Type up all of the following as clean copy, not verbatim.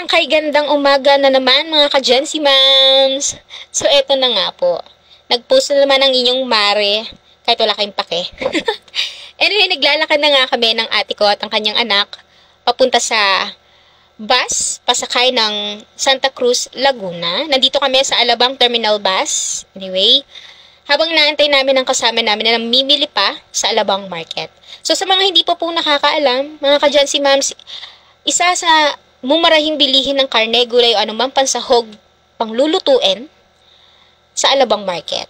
Isang kay gandang umaga na naman mga ka-Gen-Z Moms. So eto na nga po. Nag-post na naman ang inyong mare kahit wala kayong pake. Anyway, naglalakad na nga kami ng ate ko at ang kanyang anak papunta sa bus, pasakay ng Santa Cruz, Laguna. Nandito kami sa Alabang Terminal Bus. Anyway, habang naantay namin ang kasama namin na namimili pa sa Alabang Market. So sa mga hindi pa po nakakaalam, mga ka-Gen-Z Moms, isa sa mumarahing bilihin ng karne, gulay o anumang pansahog panglulutuin sa Alabang Market.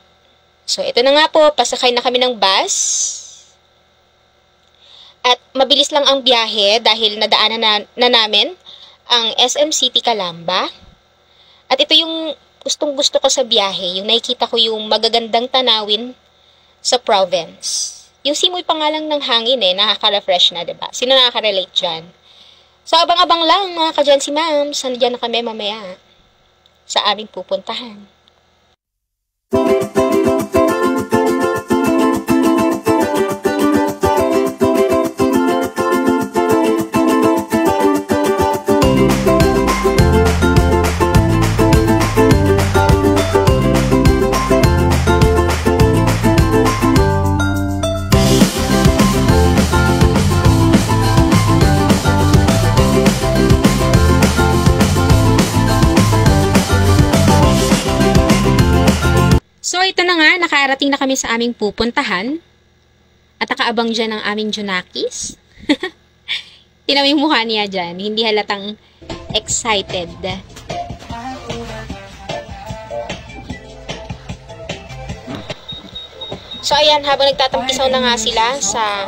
So, ito na nga po, pasakay na kami ng bus. At mabilis lang ang biyahe dahil nadaanan na namin ang SM City Calamba. At ito yung gustong-gusto ko sa biyahe, yung nakikita ko yung magagandang tanawin sa province. Yung simoy pa nga lang ng hangin nakaka-refresh na, diba? Sino nakaka-relate dyan? So, abang-abang lang mga ka-Gen-Z Moms. Nandiyan na kami mamaya sa aming pupuntahan. So, ito na nga, nakarating na kami sa aming pupuntahan. At nakaabang dyan ang aming Junakis. Tingnan mo yung mukha niya dyan. Hindi halatang excited. So, ayan, habang nagtatampisaw na nga sila sa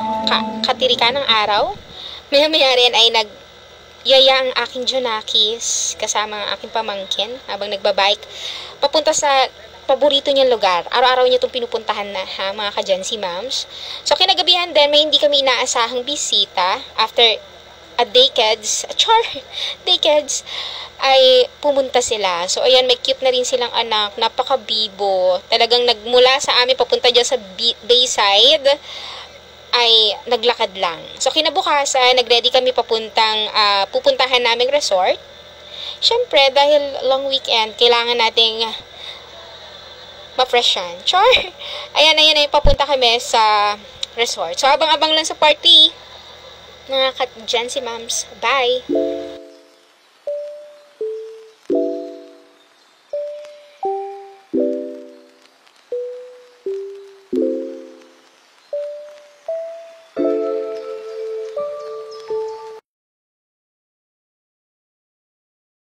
katirikan ng araw, maya-maya rin ay nagyaya ang aking Junakis kasama ang aking pamangkin habang nagbabike papunta sa paborito niyang lugar. Araw-araw niya itong pinupuntahan na, mga ka-Gen-Z Moms. So, kinagabihan din, may hindi kami inaasahang bisita. After decades, ay pumunta sila. So, ayan, may cute na rin silang anak. Napaka-bibo. Talagang nagmula sa amin papunta dyan sa Bayside, ay naglakad lang. So, kinabukasan, nagready kami pupuntahan naming resort. Siyempre, dahil long weekend, kailangan nating ma-freshan. Char! Ayan, papunta kami sa resort. So, abang-abang lang sa party. Mga ka-Gen-Z Moms. Bye!